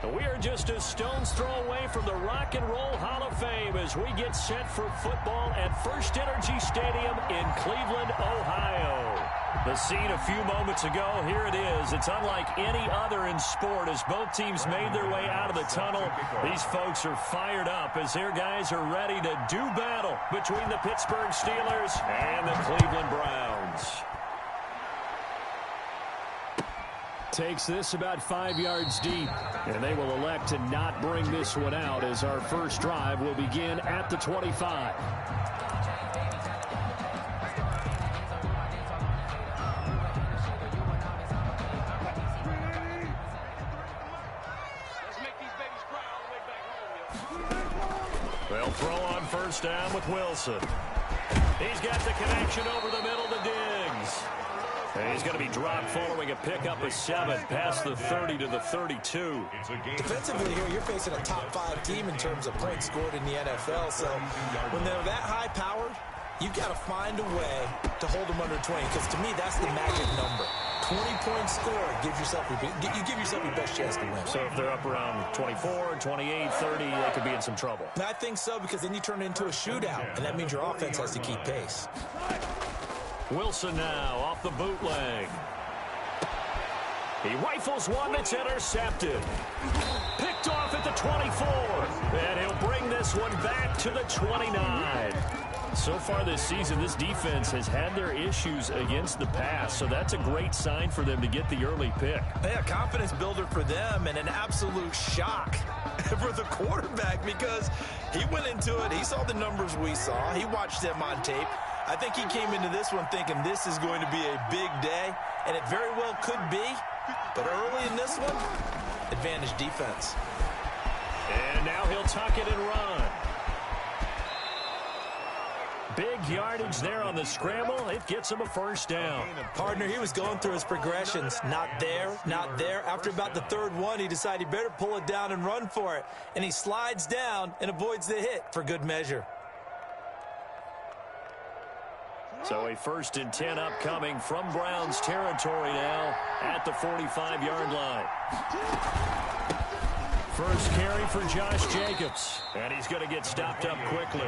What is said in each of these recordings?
We are just a stone's throw away from the Rock and Roll Hall of Fame as we get set for football at First Energy Stadium in Cleveland, Ohio. The scene a few moments ago, here it is. It's unlike any other in sport as both teams made their way out of the tunnel. These folks are fired up as their guys are ready to do battle between the Pittsburgh Steelers and the Cleveland Browns. Takes this about 5 yards deep, and they will elect to not bring this one out as our first drive will begin at the 25. They'll throw on first down with Wilson. He's got the connection over the middle to Diggs. And he's going to be dropped following a pickup of 7 past the 30 to the 32. Defensively here, you're facing a top-5 team in terms of points scored in the NFL. So when they're that high-powered, you've got to find a way to hold them under 20. Because to me, that's the magic number. 20-point score, you give yourself your best chance to win. So if they're up around 24, 28, 30, they could be in some trouble. And I think so, because then you turn it into a shootout, and that means your offense has to keep pace. Wilson now off the bootleg. He rifles one that's intercepted. Picked off at the 24. And he'll bring this one back to the 29. So far this season, this defense has had their issues against the pass, so that's a great sign for them to get the early pick. Yeah, confidence builder for them and an absolute shock for the quarterback because he went into it. He saw the numbers we saw. He watched them on tape. I think he came into this one thinking this is going to be a big day, and it very well could be. But early in this one, advantage defense. And now he'll tuck it and run. Big yardage there on the scramble. It gets him a first down. Partner, he was going through his progressions. Not there, not there. After about the third one, he decided he better pull it down and run for it. And he slides down and avoids the hit for good measure. So a 1st and 10 upcoming from Browns territory now at the 45-yard line. First carry for Josh Jacobs. And he's going to get stopped up quickly.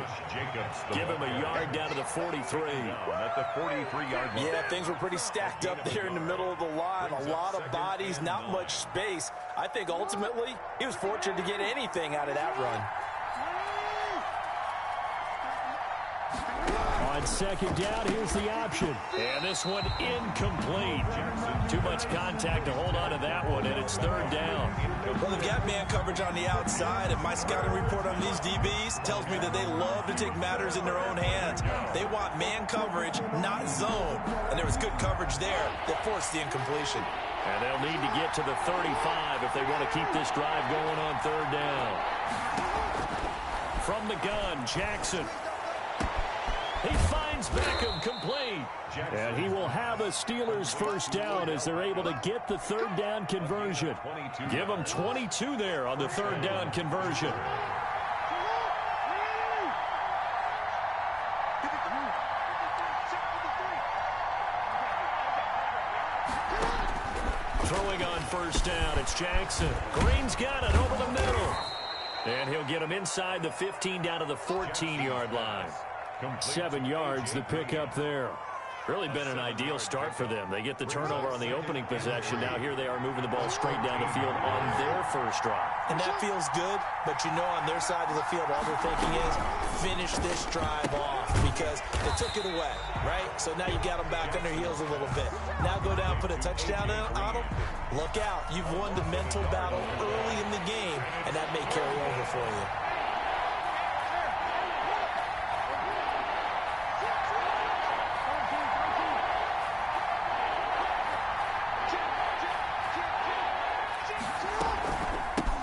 Give him a yard down to the 43. At the 43-yard line. Yeah, things were pretty stacked up there in the middle of the line. A lot of bodies, not much space. I think ultimately he was fortunate to get anything out of that run. On second down, here's the option. And this one incomplete. Too much contact to hold on to that one, and it's 3rd down. Well, they've got man coverage on the outside, and my scouting report on these DBs tells me that they love to take matters in their own hands. They want man coverage, not zone. And there was good coverage there that forced the incompletion. And they'll need to get to the 35 if they want to keep this drive going on 3rd down. From the gun, Jackson. He finds Beckham complete. And he will have a Steelers first down as they're able to get the 3rd down conversion. Give them 22 there on the 3rd down conversion. Throwing on first down, it's Jackson. Green's got it over the middle. And he'll get him inside the 15 down to the 14-yard line. 7 yards, the pickup there. Really been an ideal start for them. They get the turnover on the opening possession. Now here they are moving the ball straight down the field on their first drive. And that feels good, but you know on their side of the field all they're thinking is finish this drive off because they took it away, right? So now you got them back on their heels a little bit. Now go down, put a touchdown on them. Look out. You've won the mental battle early in the game, and that may carry over for you.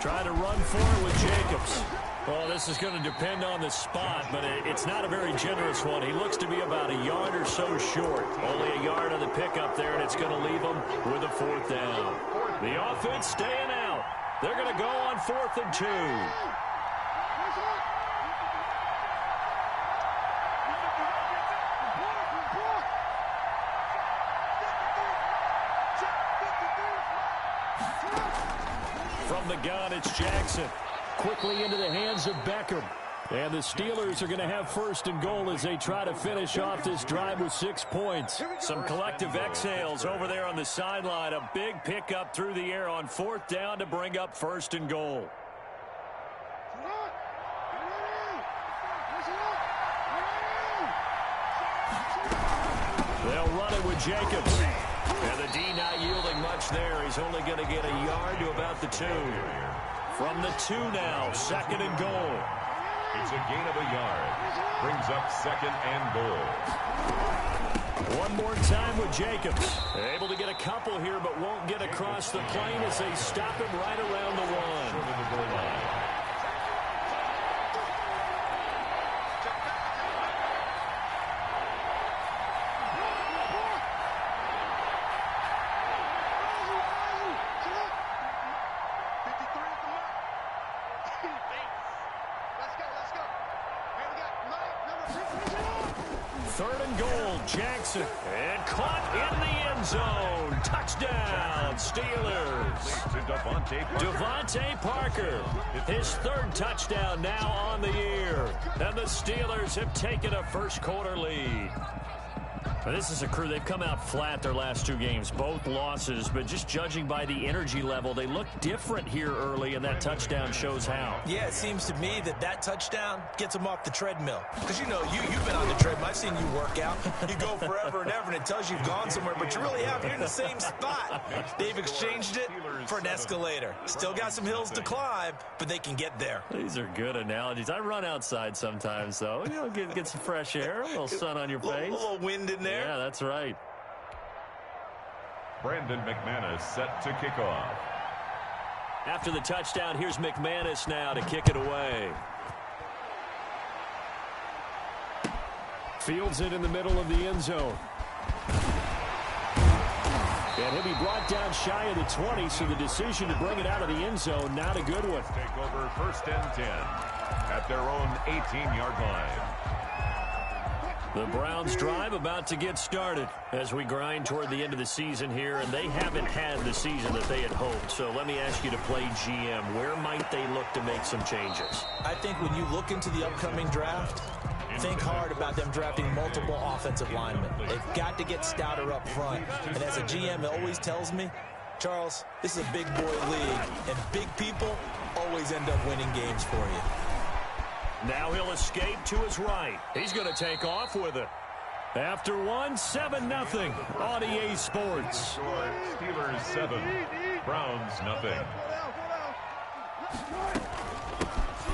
Trying to run for it with Jacobs. Well, this is going to depend on the spot, but it's not a very generous one. He looks to be about a yard or so short. Only a yard on the pickup there, and it's going to leave him with a 4th down. The offense staying out. They're going to go on 4th and 2. From the gun, it's Jackson. Quickly into the hands of Beckham. And the Steelers are going to have first and goal as they try to finish off this drive with 6 points. Some collective exhales over there on the sideline. A big pickup through the air on 4th down to bring up first and goal. They'll run it with Jacobs. And the D not yielding much there. He's only going to get a yard to about the 2. From the 2 now, 2nd and goal. It's a gain of a yard. Brings up 2nd and goal. One more time with Jacobs. Able to get a couple here, but won't get across the plane as they stop him right around the 1. Jackson, and caught in the end zone. Touchdown, Steelers. Devontae Parker, his 3rd touchdown now on the year. And the Steelers have taken a first-quarter lead. Now, this is a crew, they've come out flat their last 2 games, both losses, but just judging by the energy level, they look different here early, and that touchdown shows how. Yeah, it seems to me that touchdown gets them off the treadmill. Because, you know, you've been on the treadmill. I've seen you work out. You go forever and ever, and it tells you you've gone somewhere, but you really have. You're in the same spot. They've exchanged it for an escalator. Still got some hills to climb, but they can get there. These are good analogies. I run outside sometimes, though. You know, get some fresh air, a little sun on your face. A little wind in there. Yeah, that's right. Brandon McManus set to kick off. After the touchdown, here's McManus now to kick it away. Fields it in the middle of the end zone. And he'll be brought down shy of the 20, so the decision to bring it out of the end zone, not a good one. Take over 1st and 10 at their own 18-yard line. The Browns drive about to get started as we grind toward the end of the season here, and they haven't had the season that they had hoped. So let me ask you to play GM. Where might they look to make some changes? I think when you look into the upcoming draft, think hard about them drafting multiple offensive linemen. They've got to get stouter up front. And as a GM, it always tells me, Charles, this is a big boy league, and big people always end up winning games for you. Now he'll escape to his right. He's going to take off with it. After 7-0 on EA Sports. Steelers 7, Browns nothing.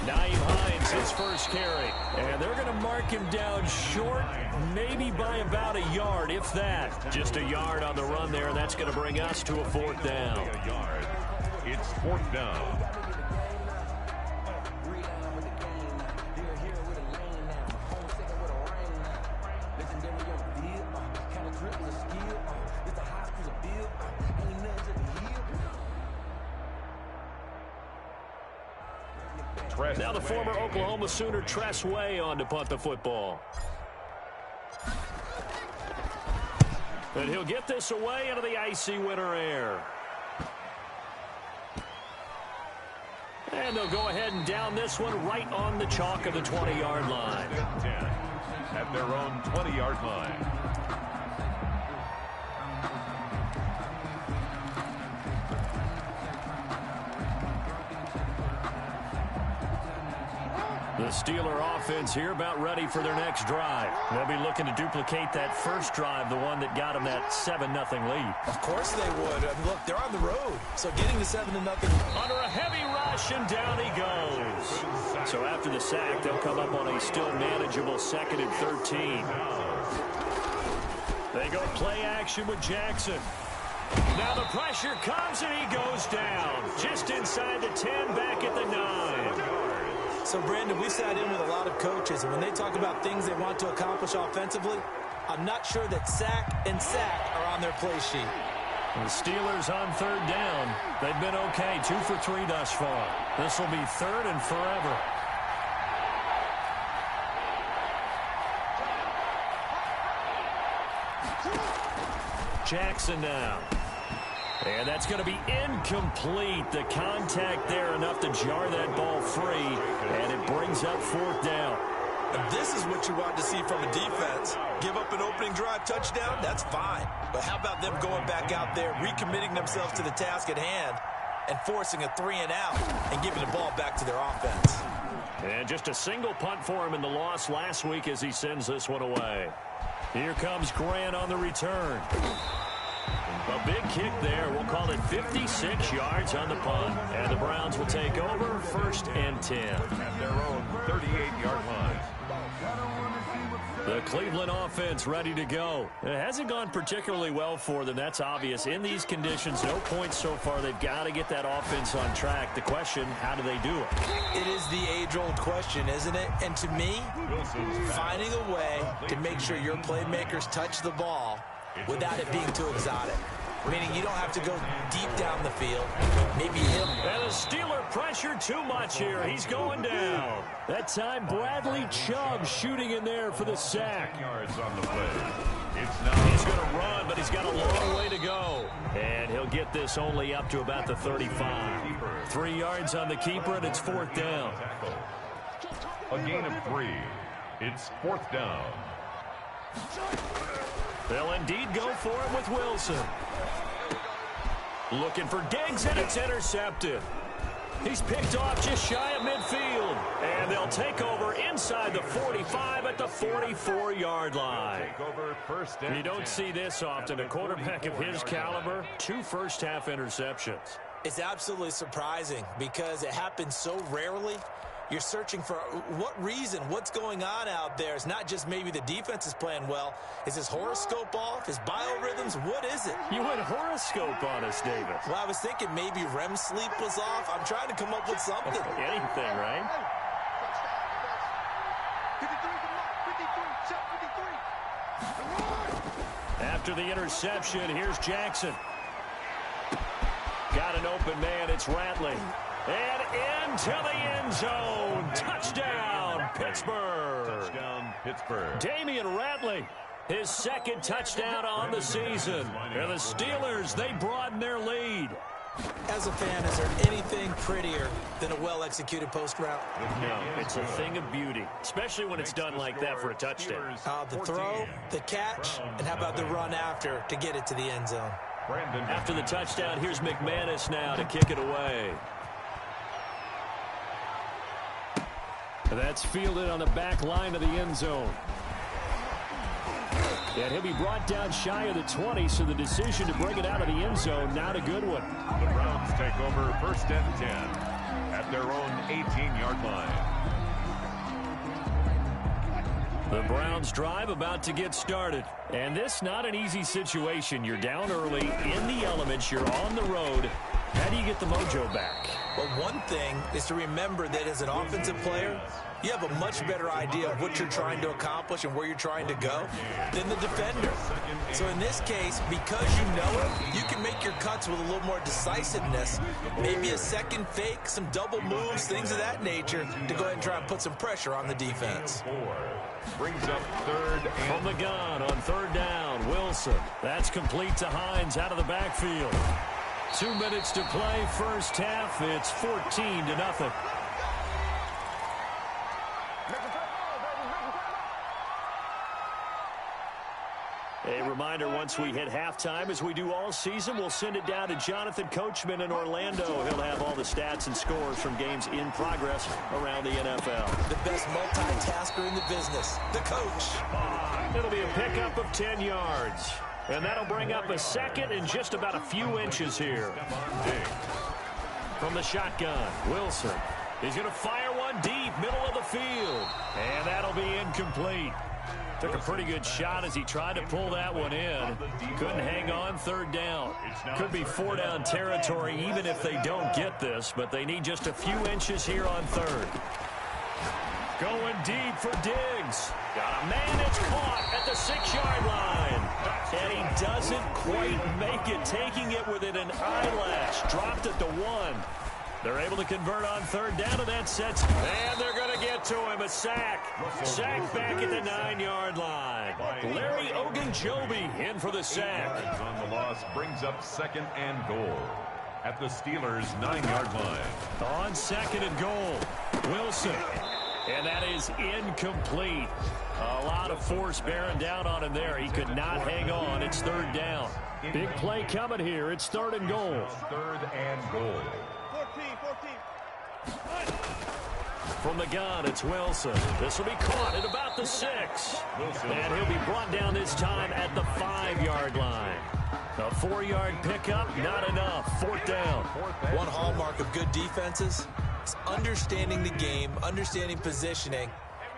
Naeem Hines, his first carry. And they're going to mark him down short, maybe by about a yard, if that. Just a yard on the run there, and that's going to bring us to a 4th down. A yard. It's 4th down. Now the former Oklahoma Sooner Tress Way on to punt the football. And he'll get this away into the icy winter air. And they'll go ahead and down this one right on the chalk of the 20-yard line. 10 at their own 20-yard line. The Steeler offense here about ready for their next drive. They'll be looking to duplicate that first drive, the one that got them that 7-0 lead. Of course they would. I mean, look, they're on the road, so getting to 7-0. Under a heavy rush, and down he goes. So after the sack, they'll come up on a still manageable 2nd and 13. They go play action with Jackson. Now the pressure comes, and he goes down. Just inside the 10, back at the 9. So, Brandon, we sat in with a lot of coaches, and when they talk about things they want to accomplish offensively, I'm not sure that sack and sack are on their play sheet. The Steelers on 3rd down. They've been okay, 2 for 3 thus far. This will be 3rd and forever. Jackson now. And that's going to be incomplete. The contact there enough to jar that ball free, and it brings up 4th down. This is what you want to see from a defense. Give up an opening drive touchdown, that's fine. But how about them going back out there, recommitting themselves to the task at hand, and forcing a 3-and-out and giving the ball back to their offense. And just a single punt for him in the loss last week as he sends this one away. Here comes Grant on the return. A big kick there. We'll call it 56 yards on the punt. And the Browns will take over 1st and 10. At their own 38-yard line. The Cleveland offense ready to go. It hasn't gone particularly well for them. That's obvious. In these conditions, no points so far. They've got to get that offense on track. The question, how do they do it? It is the age-old question, isn't it? And to me, finding a way to make sure your playmakers touch the ball without it being too exotic. Meaning you don't have to go deep down the field. Maybe him. And the Steeler pressure too much here. He's going down. That time, Bradley Chubb shooting in there for the sack. Yards on the play. He's going to run, but he's got a long way to go. And he'll get this only up to about the 35. 3 yards on the keeper, and it's 4th down. A gain of 3. It's 4th down. They'll indeed go for it with Wilson. Looking for Diggs, and it's intercepted. He's picked off just shy of midfield. And they'll take over inside the 45 at the 44-yard line. You don't see this often. A quarterback of his caliber, 2 first-half interceptions. It's absolutely surprising because it happens so rarely. You're searching for what reason, what's going on out there. It's not just maybe the defense is playing well. Is his horoscope off? His biorhythms? What is it? You went horoscope on us, David. Well, I was thinking maybe REM sleep was off. I'm trying to come up with something. Anything, right? After the interception, here's Jackson. Got an open man. It's Ratley. And into the end zone. Touchdown, Pittsburgh. Touchdown, Pittsburgh. Damian Ratley, his 2nd touchdown on the season. And the Steelers, they broaden their lead. As a fan, is there anything prettier than a well-executed post route? No, it's a thing of beauty, especially when it's done like that for a touchdown. The throw, the catch, and how about the run after to get it to the end zone? After the touchdown, here's McManus now to kick it away. That's fielded on the back line of the end zone. And he'll be brought down shy of the 20, so the decision to bring it out of the end zone, not a good one. The Browns take over 1st and 10 at their own 18-yard line. The Browns drive about to get started. And this not an easy situation. You're down early, in the elements, you're on the road. How do you get the mojo back? Well, one thing is to remember that as an offensive player, you have a much better idea of what you're trying to accomplish and where you're trying to go than the defender. So in this case, because you know it, you can make your cuts with a little more decisiveness. Maybe a second fake, some double moves, things of that nature to go ahead and try and put some pressure on the defense. Brings up 3rd and from the gun on 3rd down, Wilson. That's complete to Hines out of the backfield. 2 minutes to play, first half. It's 14-0. A reminder, once we hit halftime, as we do all season, we'll send it down to Jonathan Coachman in Orlando. He'll have all the stats and scores from games in progress around the NFL. The best multitasker in the business, the coach. It'll be a pickup of 10 yards. And that'll bring up a 2nd and just about a few inches here. From the shotgun, Wilson. He's going to fire one deep, middle of the field. And that'll be incomplete. Took a pretty good shot as he tried to pull that one in. Couldn't hang on, 3rd down. Could be 4-down territory even if they don't get this, but they need just a few inches here on 3rd. Going deep for Diggs. Got a man that's caught at the 6-yard line. And he doesn't quite make it, taking it within an eyelash. Dropped at the 1. They're able to convert on third down, and that sets. And they're going to get to him. A sack. Sack back at the 9-yard line. Larry Ogunjobi in for the sack. On the loss brings up second and goal at the Steelers' 9-yard line. On second and goal, Wilson. And that is incomplete. A lot of force bearing down on him there. He could not hang on. It's third down. Big play coming here. It's third and goal. Third and goal. 14. From the gun, it's Wilson. This will be caught at about the 6. And he'll be brought down this time at the 5-yard line. A 4-yard pickup, not enough. Fourth down. One hallmark of good defenses is understanding the game, understanding positioning,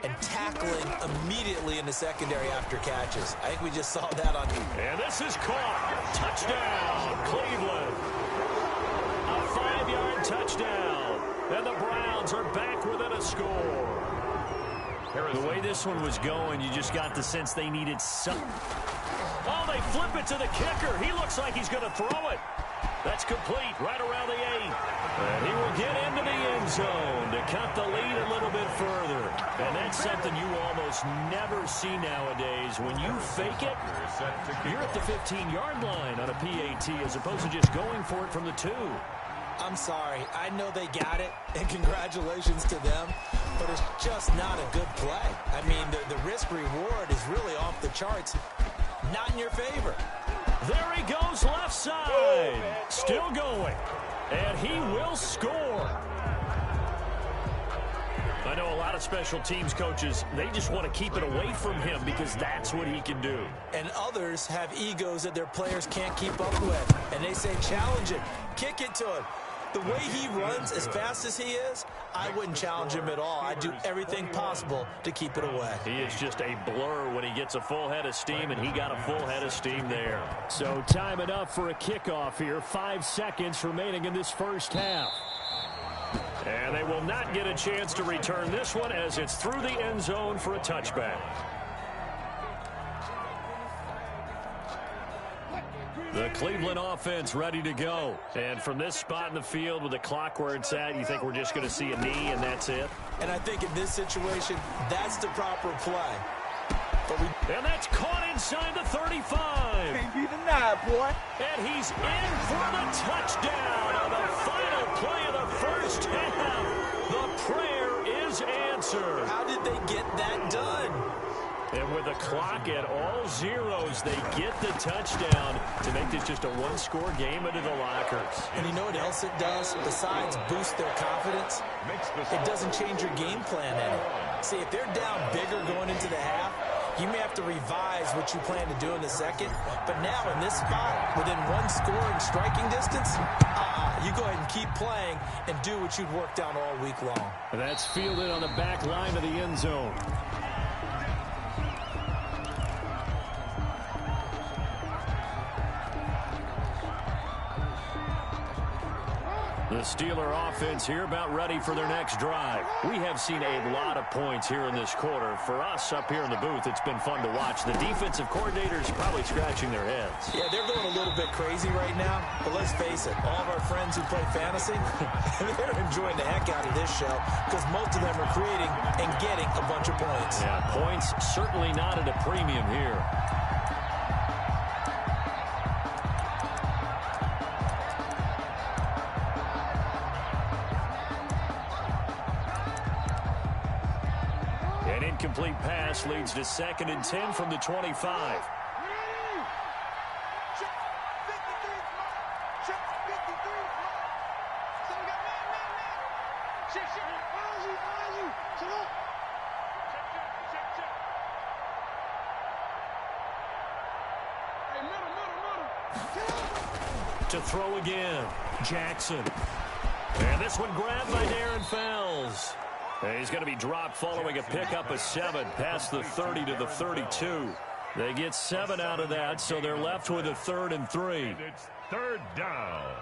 and tackling immediately in the secondary after catches. I think we just saw that on. And this is caught. Touchdown, Cleveland. A 5-yard touchdown. And the Browns are back within a score. The way this one was going, you just got the sense they needed some. Oh, they flip it to the kicker. He looks like he's going to throw it. That's complete right around the 8. And he will get into the end zone to cut the lead a little bit further. And that's something you almost never see nowadays. When you fake it, you're at the 15-yard line on a PAT as opposed to just going for it from the 2. I'm sorry. I know they got it, and congratulations to them, but it's just not a good play. I mean, the risk-reward is really off the charts. Not in your favor. There he goes left side. Still going. And he will score. I know a lot of special teams coaches, they just want to keep it away from him because that's what he can do. And others have egos that their players can't keep up with. And they say, challenge it. Kick it to him. The way he runs as fast as he is, I wouldn't challenge him at all. I'd do everything possible to keep it away. He is just a blur when he gets a full head of steam, and he got a full head of steam there. So time enough for a kickoff here. 5 seconds remaining in this first half. And they will not get a chance to return this one as it's through the end zone for a touchback. The Cleveland offense ready to go. And from this spot in the field with the clock where it's at, you think we're just going to see a knee and that's it? And I think in this situation, that's the proper play. And that's caught inside the 35. Can't be denied, boy. And he's in for the touchdown on the final play of the first half. The prayer is answered. How did they get that done? And with the clock at all zeros, they get the touchdown to make this just a one-score game into the lockers. And you know what else it does? Besides boost their confidence, it doesn't change your game plan any. See, if they're down bigger going into the half, you may have to revise what you plan to do in the second. But now in this spot, within one scoring striking distance, you go ahead and keep playing and do what you've worked on all week long. And that's fielded on the back line of the end zone. The Steeler offense here about ready for their next drive. We have seen a lot of points here in this quarter. For us up here in the booth, it's been fun to watch. The defensive coordinators probably scratching their heads. Yeah, they're going a little bit crazy right now. But let's face it, all of our friends who play fantasy, they're enjoying the heck out of this show because most of them are creating and getting a bunch of points. Yeah, points certainly not at a premium here. An incomplete pass leads to 2nd and 10 from the 25. To throw again, Jackson. And this one grabbed by Darren Fells. And he's going to be dropped following a pickup of 7 past the 30 to the 32. They get 7 out of that, so they're left with a 3rd and 3. It's third down.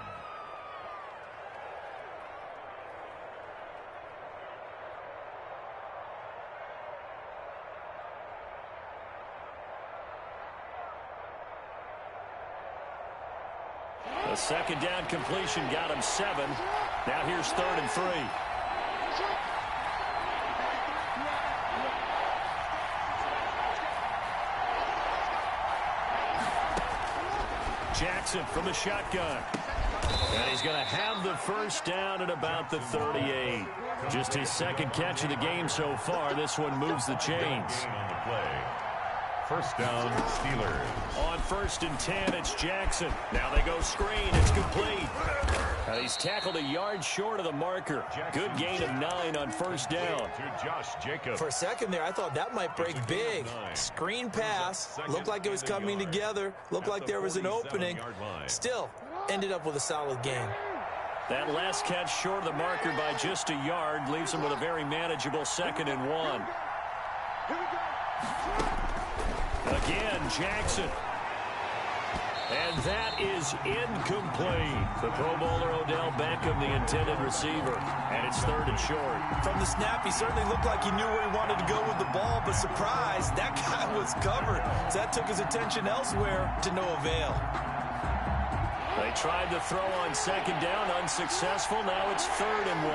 A second down completion got him 7. Now here's 3rd and 3. Jackson from the shotgun. And he's going to have the first down at about the 38. Just his second catch of the game so far. This one moves the chains. On the play. First down, Steelers. On 1st and 10, it's Jackson. Now they go screen. It's complete. He's tackled a yard short of the marker. Good gain of 9 on 1st down. To Josh Jacobs. For a second there, I thought that might break big. Screen pass. Looked like it was coming together. Looked like there was an opening. Still, ended up with a solid gain. That last catch short of the marker by just a yard leaves him with a very manageable 2nd and 1. Again, Jackson. And that is incomplete. The Pro Bowler Odell Beckham, the intended receiver. And it's 3rd and short. From the snap, he certainly looked like he knew where he wanted to go with the ball, but surprise, that guy was covered. So that took his attention elsewhere to no avail. They tried to throw on 2nd down, unsuccessful. Now it's 3rd and 1.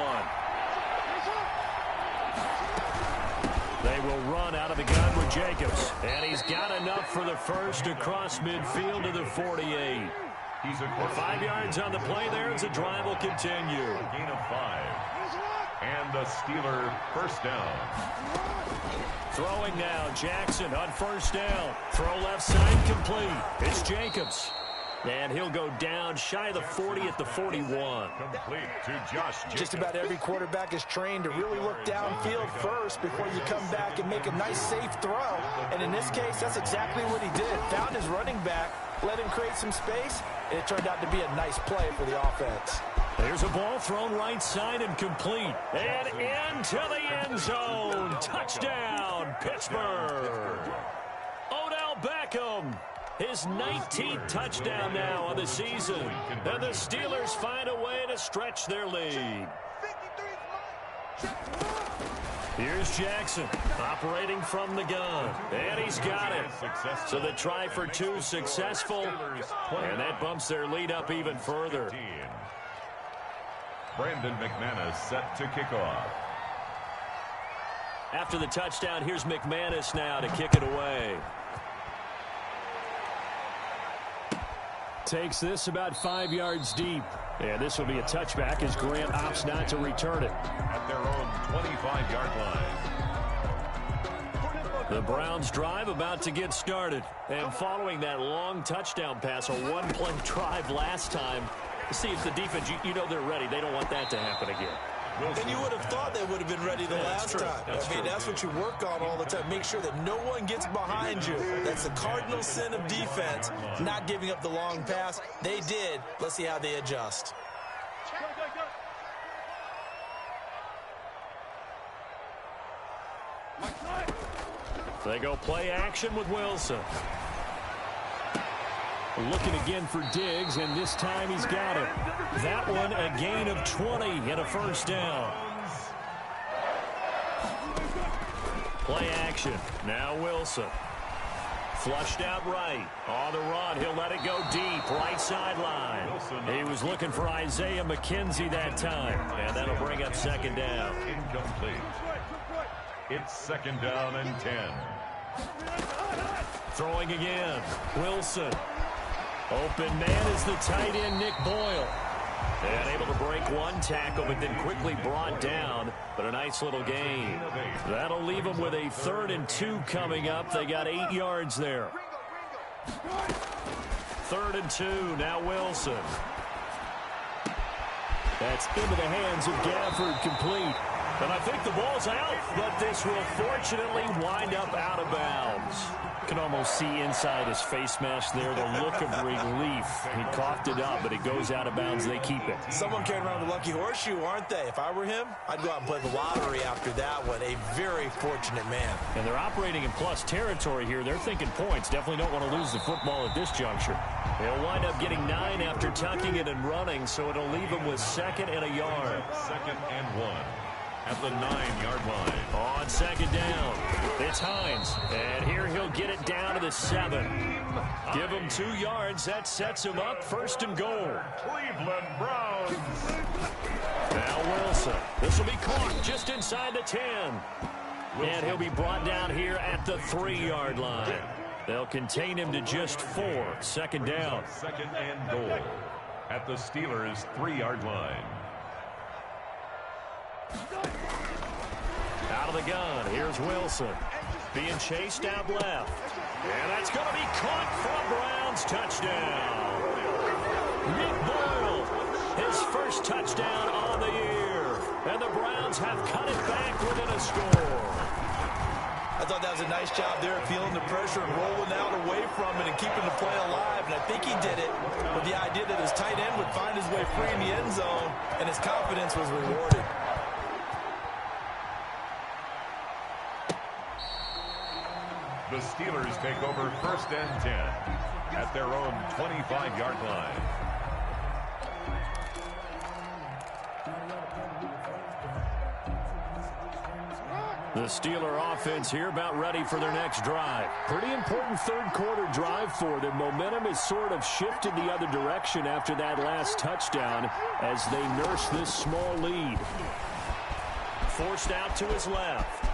They will run out of the gun with Jacobs. And he's got enough for the first across midfield to the 48. He's a 5 yards on the play there as the drive will continue. gain of 5. And the Steeler first down. Throwing now, Jackson on 1st down. Throw left side complete. It's Jacobs. And he'll go down shy of the 40 at the 41. Complete to Josh Jacobs. Just about every quarterback is trained to really look downfield first before you come back and make a nice, safe throw. And in this case, that's exactly what he did. Found his running back, let him create some space, and it turned out to be a nice play for the offense. There's a ball thrown right side and complete. And into the end zone. Touchdown, Pittsburgh. Odell Beckham. His 19th touchdown now on the season. And the Steelers find a way to stretch their lead. Here's Jackson operating from the gun. And he's got it. So the try for 2 successful. And that bumps their lead up even further. Brandon McManus set to kick off. After the touchdown, here's McManus now to kick it away. Takes this about 5 yards deep. And this will be a touchback as Grant opts not to return it. At their own 25-yard line. The Browns drive about to get started. And following that long touchdown pass, a one-play drive last time, see if the defense, you know they're ready. They don't want that to happen again. And you would have thought they would have been ready the last time. That's what you work on all the time. Make sure that no one gets behind you. That's the cardinal sin of defense, not giving up the long pass. They did. Let's see how they adjust. They go play action with Wilson. Looking again for Diggs, and this time he's got it. That one, a gain of 20 and a first down. Play action. Now Wilson. Flushed out right. On the run, he'll let it go deep. Right sideline. He was looking for Isaiah McKenzie that time. And that'll bring up 2nd down. Incomplete. It's 2nd down and 10. Throwing again. Wilson. Open man is the tight end, Nick Boyle. And able to break one tackle, but then quickly brought down. But a nice little gain. That'll leave them with a 3rd and 2 coming up. They got 8 yards there. 3rd and 2, now Wilson. That's into the hands of Gafford, complete. And I think the ball's out, but this will fortunately wind up out of bounds. You can almost see inside his face mask there the look of relief. He coughed it up, but it goes out of bounds. They keep it. Someone carrying around the lucky horseshoe, aren't they? If I were him, I'd go out and play the lottery after that one. A very fortunate man. And they're operating in plus territory here. They're thinking points. Definitely don't want to lose the football at this juncture. They'll wind up getting 9 after tucking it and running, so it'll leave them with 2nd and a yard. 2nd and 1. at the 9-yard line. On second down, it's Hines. And here he'll get it down to the 7. Give him 2 yards. That sets him up 1st and goal. Cleveland Browns. Now Wilson. This will be caught just inside the 10. And he'll be brought down here at the 3-yard line. They'll contain him to just 4. 2nd down. 2nd and goal at the Steelers' 3-yard line. Out of the gun, here's Wilson. Being chased out left. And that's going to be caught for a Browns touchdown. Nick Boyle, his first touchdown on the year. And the Browns have cut it back within a score. I thought that was a nice job there, feeling the pressure and rolling out away from it and keeping the play alive. And I think he did it with the idea that his tight end would find his way free in the end zone, and his confidence was rewarded. The Steelers take over 1st and 10 at their own 25-yard line. The Steeler offense here about ready for their next drive. Pretty important 3rd quarter drive for them. Momentum has sort of shifted the other direction after that last touchdown as they nurse this small lead. Forced out to his left.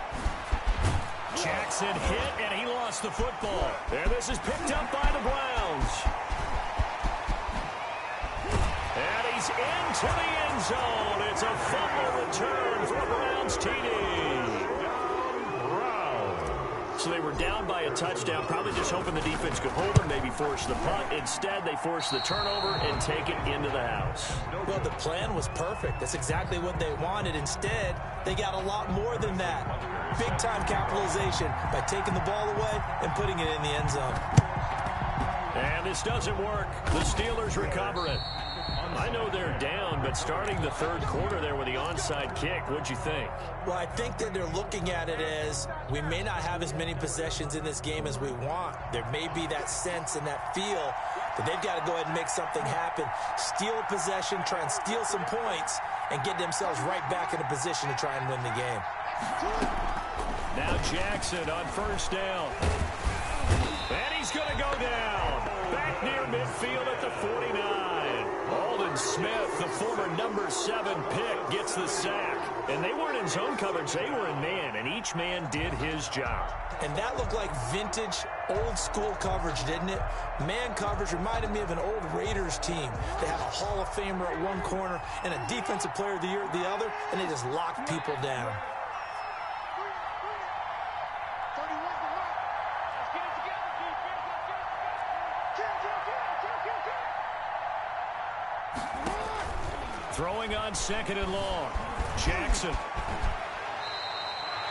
Jackson hit, and he lost the football. And this is picked up by the Browns. And he's into the end zone. It's a fumble return for a Browns TD. So they were down by a touchdown, probably just hoping the defense could hold them, maybe force the punt. Instead, they forced the turnover and take it into the house. Well, the plan was perfect. That's exactly what they wanted. Instead, they got a lot more than that. Big-time capitalization by taking the ball away and putting it in the end zone. And this doesn't work. The Steelers recover it. I know they're down, but starting the 3rd quarter there with the onside kick, what'd you think? Well, I think that they're looking at it as we may not have as many possessions in this game as we want. There may be that sense and that feel that they've got to go ahead and make something happen. Steal a possession, try and steal some points, and get themselves right back in a position to try and win the game. Now Jackson on 1st down. And he's going to go down. Back near midfield at the 49. Alden Smith, the former number 7 pick, gets the sack. And they weren't in zone coverage. They were in man, and each man did his job. And that looked like vintage, old-school coverage, didn't it? Man coverage reminded me of an old Raiders team. They have a Hall of Famer at one corner and a Defensive Player of the Year at the other, and they just locked people down. Throwing on 2nd and long. Jackson.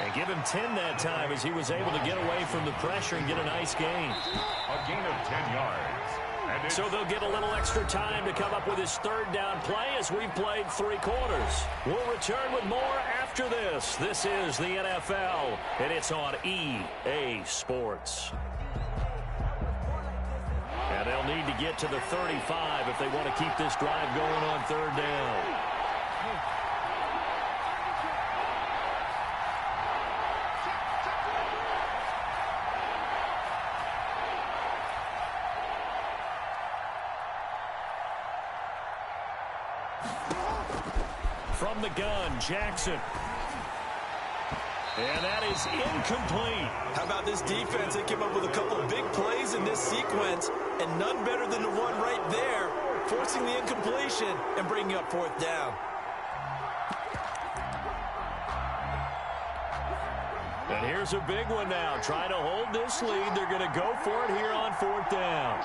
And give him 10 that time as he was able to get away from the pressure and get a nice gain. A gain of 10 yards. So they'll get a little extra time to come up with his 3rd down play as we played 3 quarters. We'll return with more after this. This is the NFL, and it's on EA Sports. And they'll need to get to the 35 if they want to keep this drive going on 3rd down. From the gun, Jackson. And that is incomplete. How about this defense? They came up with a couple of big plays in this sequence, and none better than the one right there, forcing the incompletion and bringing up 4th down. And here's a big one now. Trying to hold this lead. They're going to go for it here on 4th down.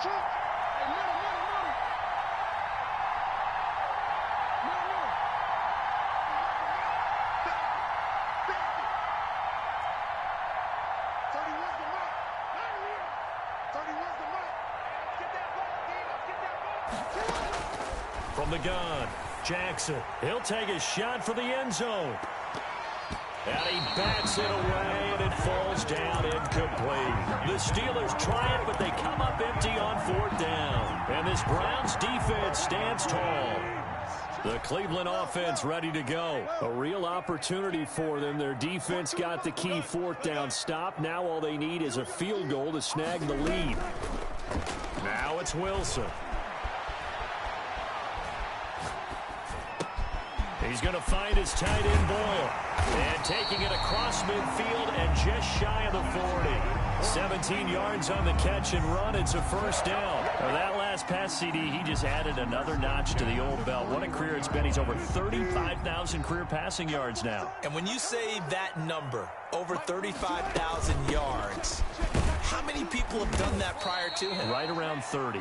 From the gun, Jackson. He'll take a shot for the end zone. And he bats it away, and it falls down incomplete. The Steelers try it, but they come up empty on 4th down. And this Browns defense stands tall. The Cleveland offense ready to go. A real opportunity for them. Their defense got the key fourth down stop. Now all they need is a field goal to snag the lead. Now it's Wilson. He's going to find his tight end Boyle. And taking it across midfield and just shy of the 40. 17 yards on the catch and run. It's a first down. Now that last pass CD, he just added another notch to the old belt. What a career it's been. He's over 35,000 career passing yards now. And when you say that number, over 35,000 yards, how many people have done that prior to him? Right around 30.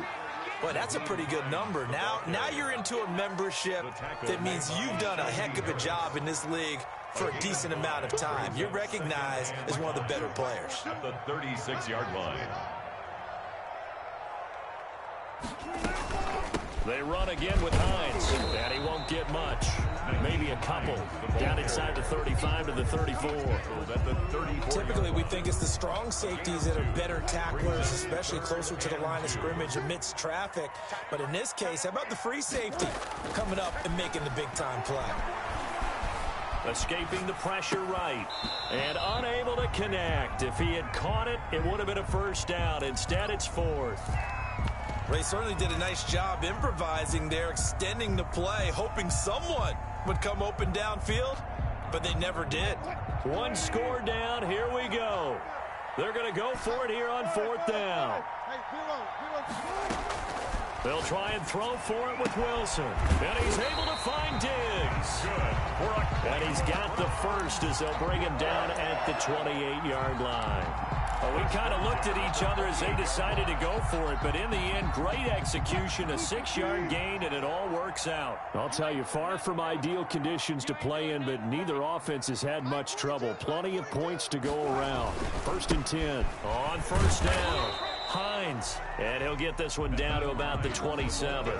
Well, that's a pretty good number. Now you're into a membership that means you've done a heck of a job in this league for a decent amount of time. You're recognized as one of the better players. At the 36-yard line. They run again with Hines, and he won't get much. Maybe a couple. Down inside the 35 to the 34. Typically, we think it's the strong safeties that are better tacklers, especially closer to the line of scrimmage amidst traffic. But in this case, how about the free safety coming up and making the big-time play? Escaping the pressure right. And unable to connect. If he had caught it, it would have been a first down. Instead, it's fourth. They certainly did a nice job improvising there, extending the play, hoping someone would come open downfield, but they never did. One score down. Here we go. They're going to go for it here on fourth down. They'll try and throw for it with Wilson. And he's able to find Diggs. And he's got the first as they'll bring him down at the 28-yard line. Well, we kind of looked at each other as they decided to go for it, but in the end, great execution, a 6-yard gain, and it all works out. I'll tell you, far from ideal conditions to play in, but neither offense has had much trouble. Plenty of points to go around. 1st and 10 on first down. Hines, and he'll get this one down to about the 27.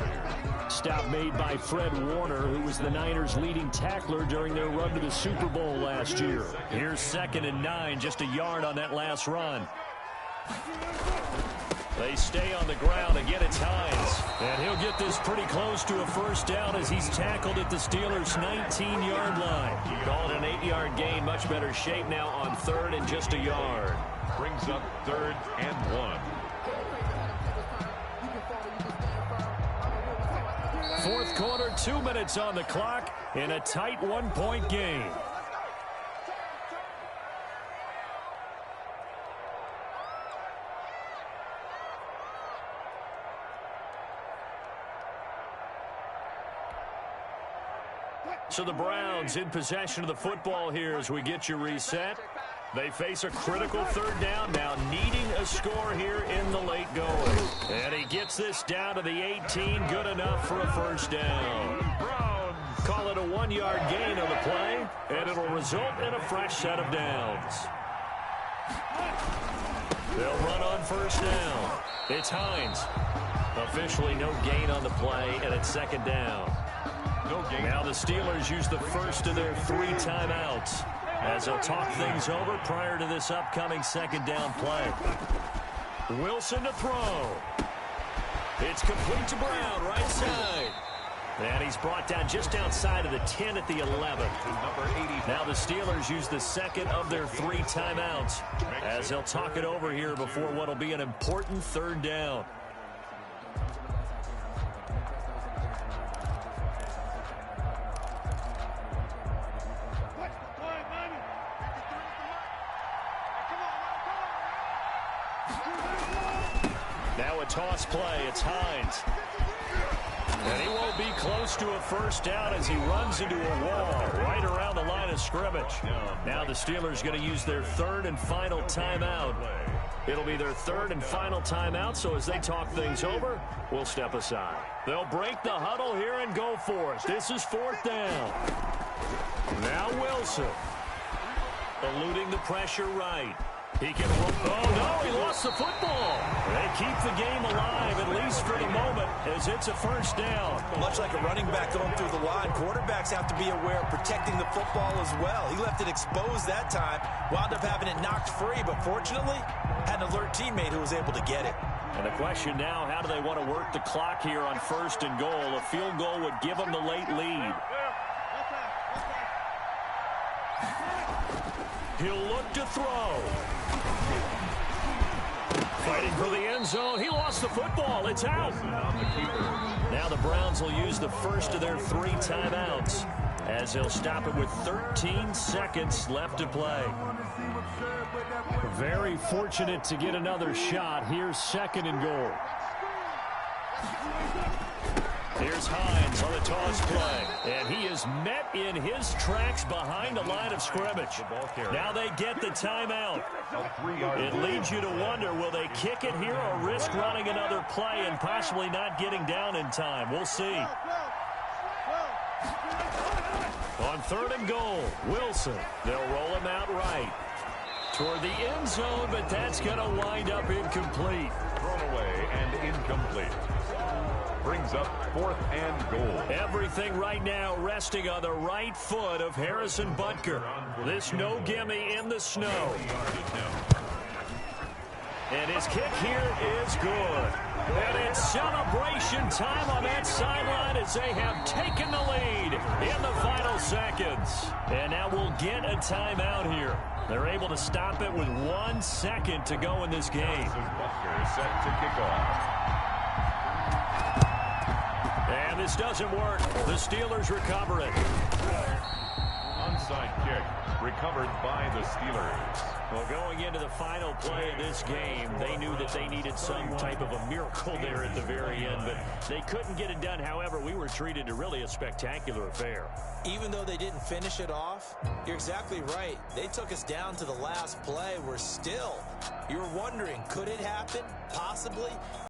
Stop made by Fred Warner, who was the Niners' leading tackler during their run to the Super Bowl last year. Here's 2nd and 9, just a yard on that last run. They stay on the ground. Again, it's Hines. And he'll get this pretty close to a first down as he's tackled at the Steelers' 19-yard line. Call it an 8-yard gain. Much better shape now on 3rd and just a yard. Brings up 3rd and 1. Fourth quarter, 2 minutes on the clock in a tight 1-point game. So the Browns in possession of the football here as we get you reset. They face a critical 3rd down now, needing a score here in the late going. And he gets this down to the 18, good enough for a first down. Browns call it a 1-yard gain on the play, and it'll result in a fresh set of downs. They'll run on first down. It's Hines. Officially no gain on the play, and it's 2nd down. No gain. Now the Steelers use the first of their 3 timeouts as they'll talk things over prior to this upcoming 2nd down play. Wilson to throw. It's complete to Brown, right side. And he's brought down just outside of the 10 at the 11. Now the Steelers use the 2nd of their 3 timeouts as they'll talk it over here before what will be an important 3rd down. Now a toss play. It's Hines. And he won't be close to a first down as he runs into a wall right around the line of scrimmage. Now the Steelers going to use their 3rd and final timeout. It'll be their 3rd and final timeout, so as they talk things over, we'll step aside. They'll break the huddle here and go for it. This is 4th down. Now Wilson. Eluding the pressure right. He can roll. Oh, no, he lost the football. They keep the game alive, at least for the moment, as it's a first down. Much like a running back going through the line, quarterbacks have to be aware of protecting the football as well. He left it exposed that time, wound up having it knocked free, but fortunately, had an alert teammate who was able to get it. And the question now, how do they want to work the clock here on 1st and goal? A field goal would give them the late lead. He'll look to throw. Fighting for the end zone. He lost the football. It's out. Now the Browns will use the first of their 3 timeouts as they'll stop it with 13 seconds left to play. Very fortunate to get another shot. Here's 2nd and goal. Here's Hines on the toss play. And he is met in his tracks behind the line of scrimmage. Now they get the timeout. It leads you to wonder, will they kick it here or risk running another play and possibly not getting down in time? We'll see. On 3rd and goal, Wilson. They'll roll him out right toward the end zone, but that's going to wind up incomplete. Thrown away and incomplete. Brings up 4th and goal. Everything right now resting on the right foot of Harrison Butker. This no gimme in the snow. And his kick here is good. And it's celebration time on that sideline as they have taken the lead in the final seconds. And now we'll get a timeout here. They're able to stop it with 1 second to go in this game. Butker is set to kick off. And this doesn't work. The Steelers recover it. Onside kick recovered by the Steelers. Well, going into the final play of this game, they knew that they needed some type of a miracle there at the very end, but they couldn't get it done. However, we were treated to really a spectacular affair. Even though they didn't finish it off, you're exactly right. They took us down to the last play. We're still, you're wondering, could it happen? Possibly.